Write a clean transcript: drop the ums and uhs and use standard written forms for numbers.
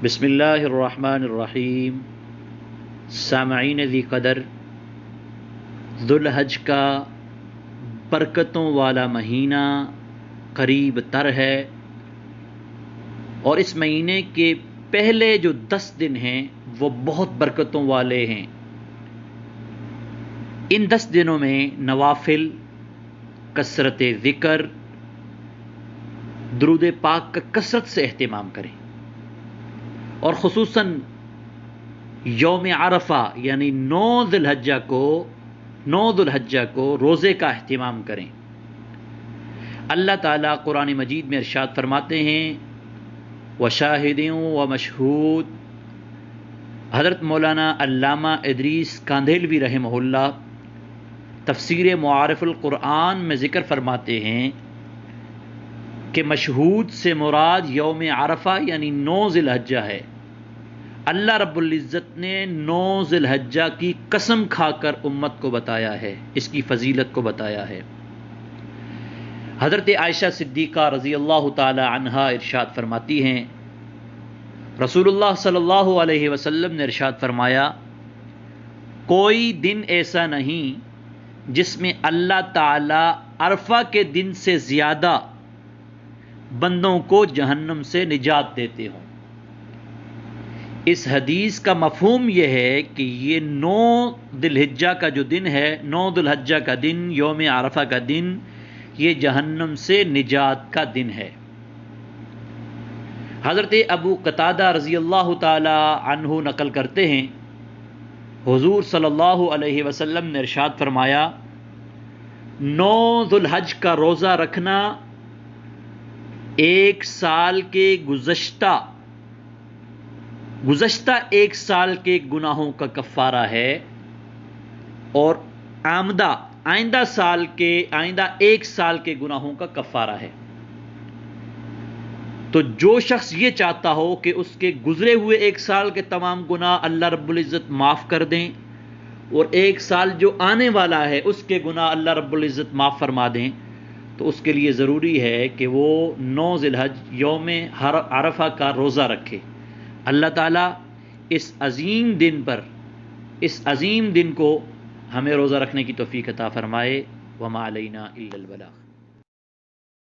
بسم اللہ الرحمن الرحیم۔ سامعین ذی قدر، ذوالحج کا برکتوں والا مہینہ قریب تر ہے، اور اس مہینے کے پہلے جو 10 دن ہیں وہ بہت برکتوں والے ہیں۔ ان 10 دنوں میں نوافل، کثرت ذکر، درود پاک کا کثرت سے اہتمام کریں، اور خصوصاً یوم عرفہ یعنی 9 ذی الحجہ کو روزے کا اہتمام کریں۔ اللہ تعالیٰ قرآن مجید میں ارشاد فرماتے ہیں وَشَاهِدٍ وَمَشْهُودٍ۔ حضرت مولانا علامہ ادریس کاندھیلوی رحمہ اللہ تفسیر معارف القرآن میں ذکر فرماتے ہیں کہ مشہود سے مراد یوم عرفہ یعنی 9 ذی الحجہ ہے۔ اللہ رب العزت نے 9 ذی الحجہ کی قسم کھا کر امت کو بتایا ہے، اس کی فضیلت کو بتایا ہے۔ حضرت عائشہ صدیقہ رضی اللہ تعالی عنہا ارشاد فرماتی ہیں رسول اللہ صلی اللہ علیہ وسلم نے ارشاد فرمایا کوئی دن ایسا نہیں جس میں اللہ تعالی عرفہ کے دن سے زیادہ بندوں کو جہنم سے نجات دیتے ہوں۔ اس حدیث کا مفہوم یہ ہے کہ یہ 9 ذی الحجہ کا جو دن ہے، 9 ذی الحجہ کا دن، یوم عرفہ کا دن، یہ جہنم سے نجات کا دن ہے۔ حضرت ابو قتادہ رضی اللہ تعالی عنہ نقل کرتے ہیں حضور صلی اللہ علیہ وسلم نے ارشاد فرمایا 9 ذی الحج کا روزہ رکھنا ایک سال کے گزشتہ 1 سال کے گناہوں کا کفارہ ہے، اور آئندہ 1 سال کے گناہوں کا کفارہ ہے۔ تو جو شخص یہ چاہتا ہو کہ اس کے گزرے ہوئے 1 سال کے تمام گناہ اللہ رب العزت معاف کر دیں، اور 1 سال جو آنے والا ہے اس کے گناہ اللہ رب العزت معاف فرما دیں، تو اس کے لیے ضروری ہے کہ وہ 9 ذی الحج یوم عرفہ کا روزہ رکھے۔ اللہ تعالیٰ اس عظیم دن کو ہمیں روزہ رکھنے کی توفیق عطا فرمائے۔ وما علینا الا البلاغ۔